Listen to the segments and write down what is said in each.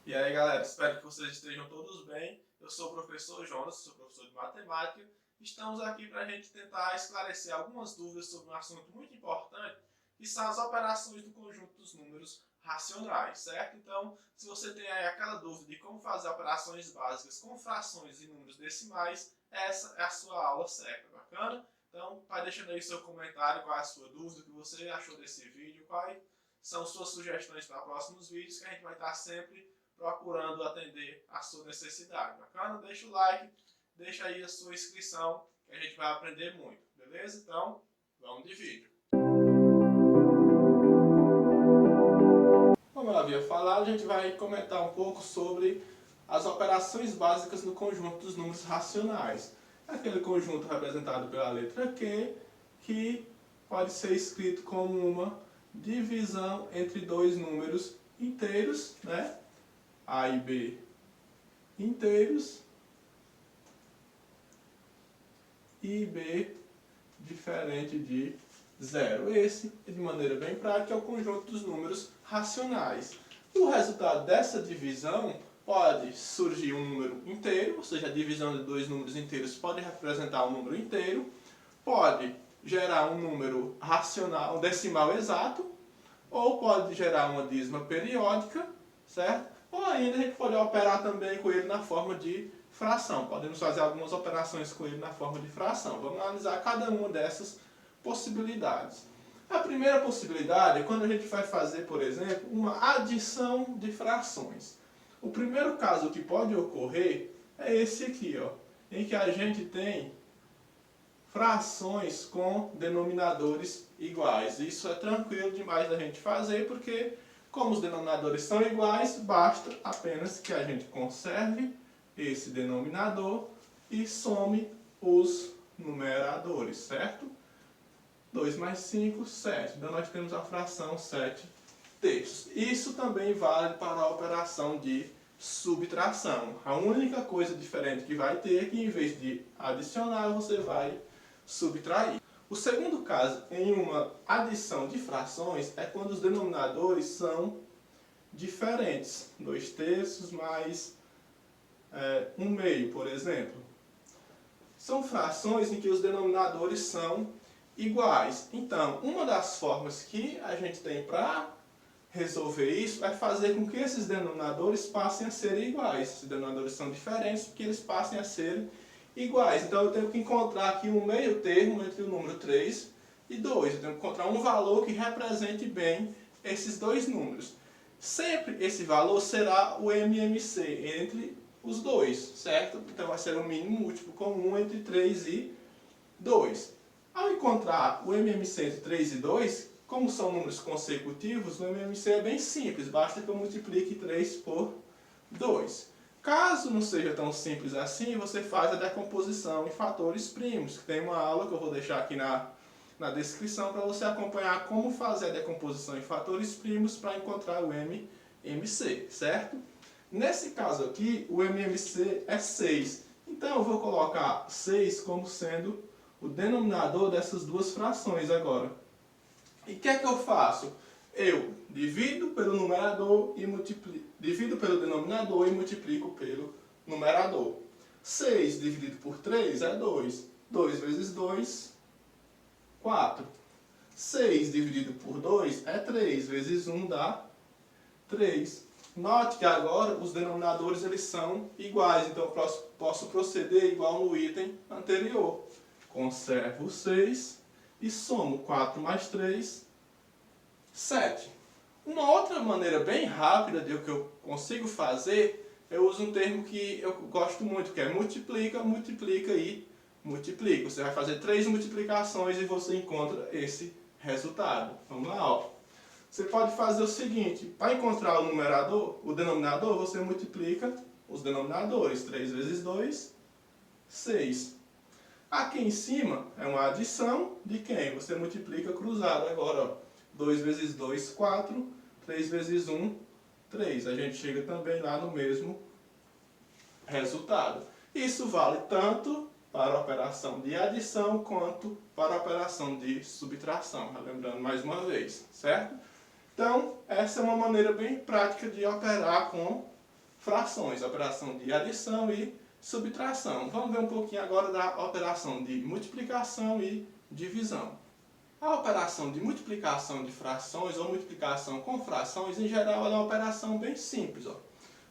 E aí, galera, espero que vocês estejam todos bem. Eu sou o professor Jonas, sou professor de matemática. Estamos aqui para a gente tentar esclarecer algumas dúvidas sobre um assunto muito importante, que são as operações do conjunto dos números racionais, certo? Então, se você tem aí aquela dúvida de como fazer operações básicas com frações e números decimais, essa é a sua aula certa, bacana? Então, vai deixando aí seu comentário, qual é a sua dúvida, o que você achou desse vídeo, quais são suas sugestões para próximos vídeos, que a gente vai estar sempre procurando atender a sua necessidade. Bacana? Deixa o like, deixa aí a sua inscrição, que a gente vai aprender muito, beleza? Então, vamos de vídeo. Como eu havia falado, a gente vai comentar um pouco sobre as operações básicas no conjunto dos números racionais. Aquele conjunto representado pela letra Q, que pode ser escrito como uma divisão entre dois números inteiros, né? A e B inteiros e B diferente de zero. Esse, de maneira bem prática, é o conjunto dos números racionais. O resultado dessa divisão pode surgir um número inteiro, ou seja, a divisão de dois números inteiros pode representar um número inteiro, pode gerar um número racional, um decimal exato, ou pode gerar uma dízima periódica, certo? Ou ainda a gente pode operar também com ele na forma de fração. Podemos fazer algumas operações com ele na forma de fração. Vamos analisar cada uma dessas possibilidades. A primeira possibilidade é quando a gente vai fazer, por exemplo, uma adição de frações. O primeiro caso que pode ocorrer é esse aqui, ó, em que a gente tem frações com denominadores iguais. Isso é tranquilo demais da gente fazer, porque como os denominadores são iguais, basta apenas que a gente conserve esse denominador e some os numeradores, certo? 2 mais 5, 7. Então nós temos a fração 7 terços. Isso também vale para a operação de subtração. A única coisa diferente que vai ter é que em vez de adicionar, você vai subtrair. O segundo caso, em uma adição de frações, é quando os denominadores são diferentes. 2 terços mais 1 meio, por exemplo. São frações em que os denominadores são iguais. Então, uma das formas que a gente tem para resolver isso é fazer com que esses denominadores passem a ser iguais. Esses denominadores são diferentes porque eles passem a ser iguais. Então eu tenho que encontrar aqui um meio termo entre o número 3 e 2. Eu tenho que encontrar um valor que represente bem esses dois números. Sempre esse valor será o MMC entre os dois, certo? Então vai ser o mínimo múltiplo comum entre 3 e 2. Ao encontrar o MMC entre 3 e 2, como são números consecutivos, o MMC é bem simples, basta que eu multiplique 3 por 2. Caso não seja tão simples assim, você faz a decomposição em fatores primos, que tem uma aula que eu vou deixar aqui na descrição para você acompanhar como fazer a decomposição em fatores primos para encontrar o MMC, certo? Nesse caso aqui, o MMC é 6. Então eu vou colocar 6 como sendo o denominador dessas duas frações agora. E o que é que eu faço? Eu divido pelo numerador e divido pelo denominador e multiplico pelo numerador. 6 dividido por 3 é 2. 2 vezes 2, 4. 6 dividido por 2 é 3. Vezes 1 dá 3. Note que agora os denominadores eles são iguais. Então eu posso proceder igual no item anterior. Conservo 6 e somo 4 mais 3, 7. Uma outra maneira bem rápida de que eu consigo fazer, eu uso um termo que eu gosto muito, que é multiplica, multiplica e multiplica. Você vai fazer 3 multiplicações e você encontra esse resultado. Vamos lá, ó. Você pode fazer o seguinte, para encontrar o denominador, você multiplica os denominadores. 3 vezes 2, 6. Aqui em cima é uma adição de quem? Você multiplica cruzado agora, ó. 2 vezes 2, 4. 3 vezes 1, 3. A gente chega também lá no mesmo resultado. Isso vale tanto para a operação de adição quanto para a operação de subtração. Lembrando mais uma vez, certo? Então, essa é uma maneira bem prática de operar com frações, operação de adição e subtração. Vamos ver um pouquinho agora da operação de multiplicação e divisão. A operação de multiplicação de frações ou multiplicação com frações, em geral, ela é uma operação bem simples. Ó.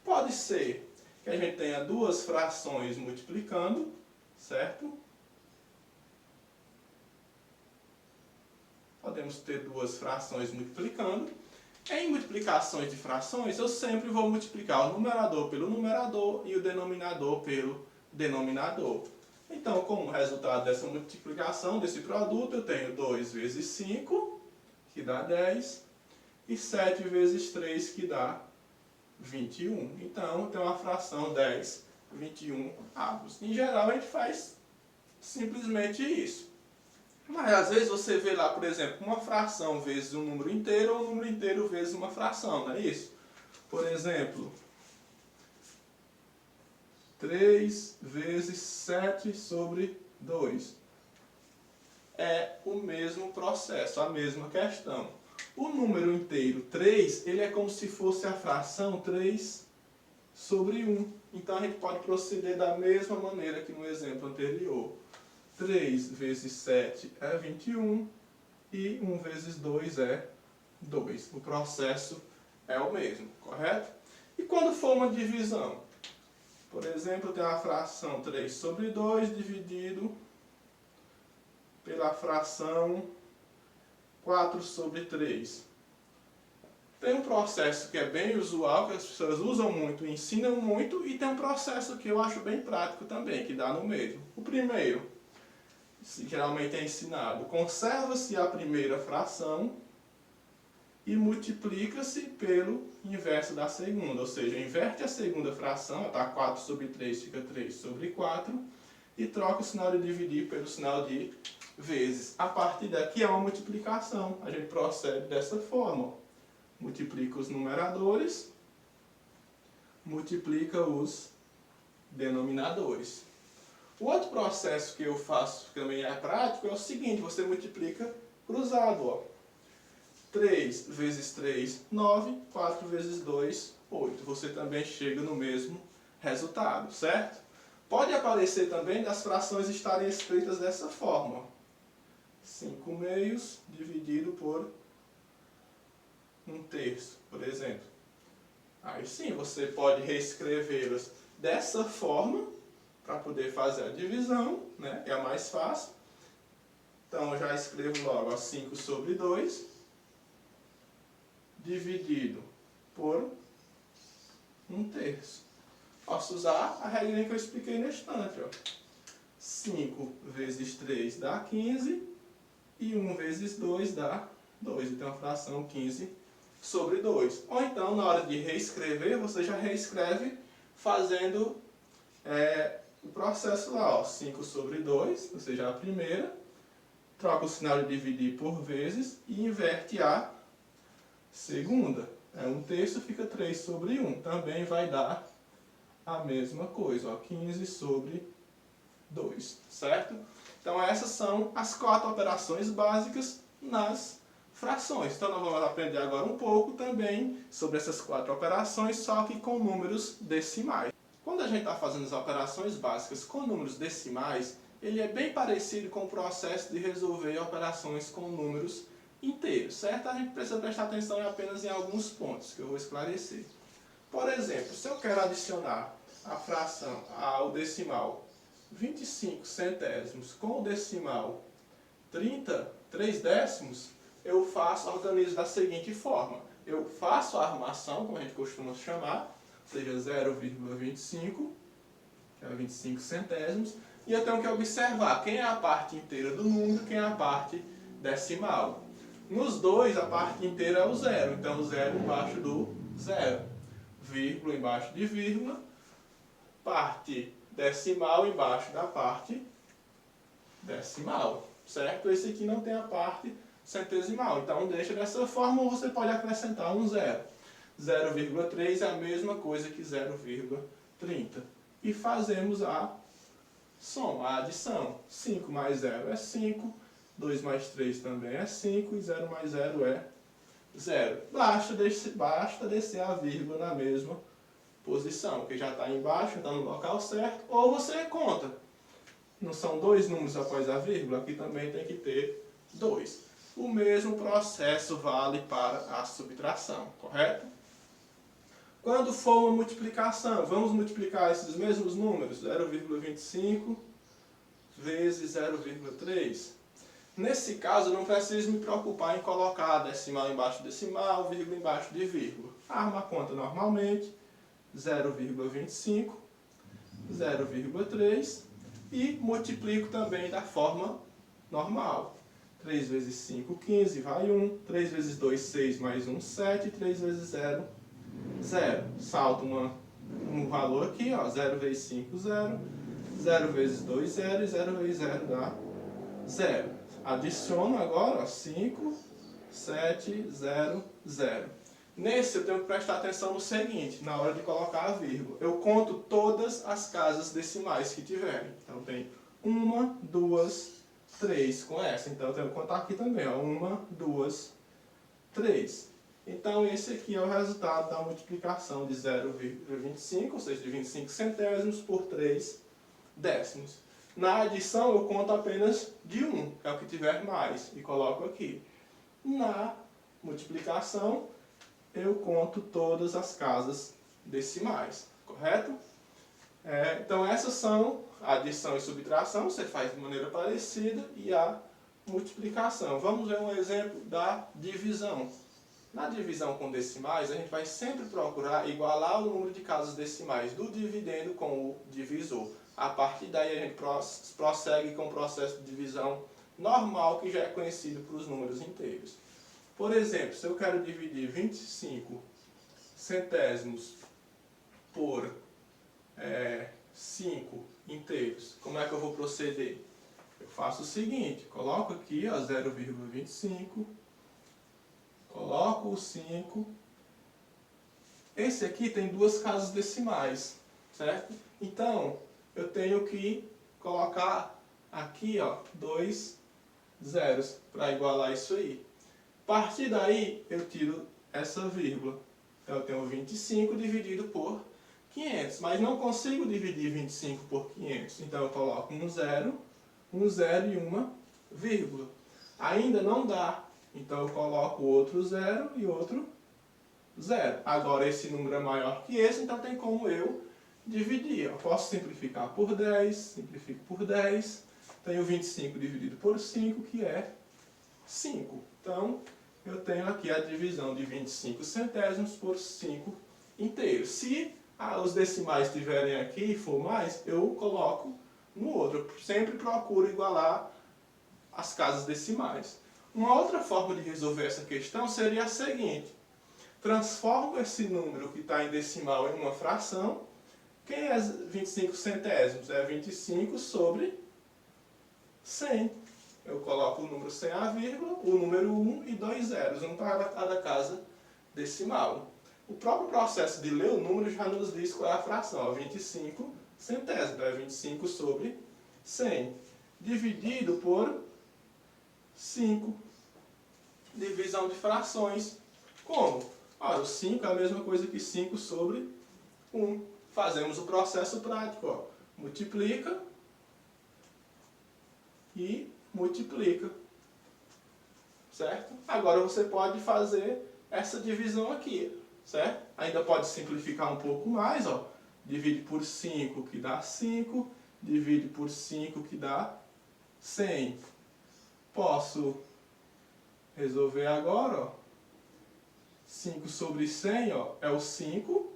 Pode ser que a gente tenha duas frações multiplicando, certo? Podemos ter duas frações multiplicando. Em multiplicações de frações, eu sempre vou multiplicar o numerador pelo numerador e o denominador pelo denominador. Então, como resultado dessa multiplicação desse produto, eu tenho 2 vezes 5, que dá 10, e 7 vezes 3, que dá 21. Então, eu tenho uma fração 10, 21 avos. Em geral, a gente faz simplesmente isso. Mas, às vezes, você vê lá, por exemplo, uma fração vezes um número inteiro ou um número inteiro vezes uma fração, não é isso? Por exemplo, 3 vezes 7 sobre 2. É o mesmo processo, a mesma questão. O número inteiro 3, ele é como se fosse a fração 3 sobre 1. Então a gente pode proceder da mesma maneira que no exemplo anterior. 3 vezes 7 é 21 e 1 vezes 2 é 2. O processo é o mesmo, correto? E quando for uma divisão? Por exemplo, eu tenho a fração 3 sobre 2 dividido pela fração 4 sobre 3. Tem um processo que é bem usual, que as pessoas usam muito e ensinam muito, e tem um processo que eu acho bem prático também, que dá no mesmo. O primeiro, geralmente é ensinado, conserva-se a primeira fração e multiplica-se pelo inverso da segunda, ou seja, inverte a segunda fração, tá? 4 sobre 3 fica 3 sobre 4, e troca o sinal de dividir pelo sinal de vezes. A partir daqui é uma multiplicação, a gente procede dessa forma. Multiplica os numeradores, multiplica os denominadores. O outro processo que eu faço, que também é prático, é o seguinte, você multiplica cruzado, ó. 3 vezes 3, 9, 4 vezes 2, 8. Você também chega no mesmo resultado, certo? Pode aparecer também das frações estarem escritas dessa forma. 5 meios dividido por 1/3, por exemplo. Aí sim, você pode reescrevê-las dessa forma, para poder fazer a divisão, né? É a mais fácil. Então, eu já escrevo logo, ó, 5 sobre 2, dividido por 1/3. Posso usar a regra que eu expliquei na estante, ó. 5 vezes 3 dá 15, e 1 vezes 2 dá 2. Então, a fração 15 sobre 2. Ou então, na hora de reescrever, você já reescreve fazendo o processo lá, ó, 5 sobre 2, ou seja, a primeira, troca o sinal de dividir por vezes e inverte a segunda. 1/3 fica 3 sobre 1, também vai dar a mesma coisa, ó, 15 sobre 2, certo? Então essas são as 4 operações básicas nas frações. Então nós vamos aprender agora um pouco também sobre essas 4 operações, só que com números decimais. Quando a gente está fazendo as operações básicas com números decimais, ele é bem parecido com o processo de resolver operações com números inteiros, certo? A gente precisa prestar atenção apenas em alguns pontos que eu vou esclarecer. Por exemplo, se eu quero adicionar a fração ao decimal 25 centésimos com o decimal 33 décimos, eu organizo da seguinte forma. Eu faço a armação, como a gente costuma chamar, ou seja, 0,25, que é 25 centésimos, e eu tenho que observar quem é a parte inteira do número, quem é a parte decimal. Nos dois, a parte inteira é o zero, então zero embaixo do zero, vírgula embaixo de vírgula, parte decimal embaixo da parte decimal, certo? Esse aqui não tem a parte centesimal, então deixa dessa forma, ou você pode acrescentar um zero. 0,3 é a mesma coisa que 0,30. E fazemos a soma, a adição. 5 mais 0 é 5, 2 mais 3 também é 5, e 0 mais 0 é 0. Basta descer a vírgula na mesma posição, que já está embaixo, está no local certo, ou você conta. Não são dois números após a vírgula, aqui também tem que ter 2. O mesmo processo vale para a subtração, correto? Quando for uma multiplicação, vamos multiplicar esses mesmos números, 0,25 vezes 0,3. Nesse caso, eu não preciso me preocupar em colocar decimal embaixo de decimal, vírgula embaixo de vírgula. Armo a conta normalmente, 0,25, 0,3 e multiplico também da forma normal. 3 vezes 5, 15, vai 1. 3 vezes 2, 6, mais 1, 7. 3 vezes 0, 0. Salto um valor aqui, ó, 0 vezes 5, 0. 0 vezes 2, 0. E 0 vezes 0 dá 0. Adiciono agora, ó, 5, 7, 0, 0. Nesse eu tenho que prestar atenção no seguinte, na hora de colocar a vírgula. Eu conto todas as casas decimais que tiverem. Então tem 1, 2, 3 com essa. Então eu tenho que contar aqui também, ó, 1, 2, 3. Então esse aqui é o resultado da multiplicação de 0,25, ou seja, de 25 centésimos por 3 décimos. Na adição eu conto apenas de 1, que é o que tiver mais, e coloco aqui. Na multiplicação eu conto todas as casas decimais, correto? Então essas são a adição e subtração, você faz de maneira parecida, e a multiplicação. Vamos ver um exemplo da divisão. Na divisão com decimais, a gente vai sempre procurar igualar o número de casas decimais do dividendo com o divisor. A partir daí a gente prossegue com o processo de divisão normal, que já é conhecido para os números inteiros. Por exemplo, se eu quero dividir 25 centésimos por 5 inteiros, como é que eu vou proceder? Eu faço o seguinte, coloco aqui 0,25, coloco o 5. Esse aqui tem duas casas decimais, certo? Então, eu tenho que colocar aqui, ó, 2 zeros para igualar isso aí. A partir daí, eu tiro essa vírgula. Então, eu tenho 25 dividido por 500. Mas não consigo dividir 25 por 500. Então, eu coloco um zero e uma vírgula. Ainda não dá. Então, eu coloco outro zero e outro zero. Agora, esse número é maior que esse, então tem como eu dividir. Eu posso simplificar por 10, simplifico por 10. Tenho 25 dividido por 5, que é 5. Então, eu tenho aqui a divisão de 25 centésimos por 5 inteiros. Se os decimais estiverem aqui e for mais, eu coloco no outro. Eu sempre procuro igualar as casas decimais. Uma outra forma de resolver essa questão seria a seguinte. Transformo esse número que está em decimal em uma fração. Quem é 25 centésimos? É 25 sobre 100. Eu coloco o número sem a vírgula, o número 1 e 2 zeros, um para cada casa decimal. O próprio processo de ler o número já nos diz qual é a fração, ó, 25 centésimos, é 25 sobre 100, dividido por 5. Divisão de frações. Como? Ora, o 5 é a mesma coisa que 5 sobre 1. Fazemos o processo prático, ó. Multiplica e multiplica, certo? Agora você pode fazer essa divisão aqui, certo? Ainda pode simplificar um pouco mais, ó. Divide por 5, que dá 5. Divide por 5, que dá 100. Posso resolver agora, ó. 5 sobre 100, ó, é o 5.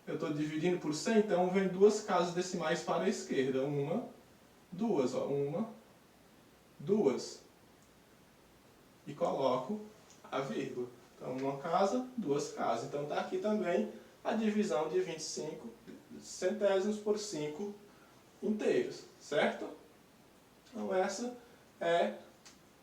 Eu estou dividindo por 100, então vem duas casas decimais para a esquerda. Uma, duas, ó. Uma, duas. E coloco a vírgula. Então, uma casa, duas casas. Então, está aqui também a divisão de 25 centésimos por 5 inteiros, certo? Então, essa é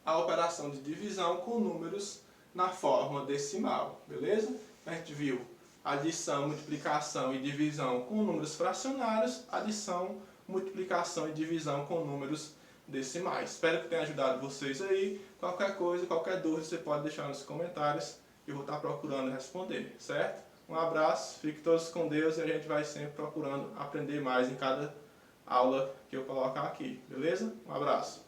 a operação de divisão com números na forma decimal, beleza? A gente viu adição, multiplicação e divisão com números fracionários, adição, multiplicação e divisão com números decimais. Espero que tenha ajudado vocês aí. Qualquer coisa, qualquer dúvida, você pode deixar nos comentários e eu vou estar procurando responder, certo? Um abraço, fiquem todos com Deus e a gente vai sempre procurando aprender mais em cada aula que eu colocar aqui, beleza? Um abraço.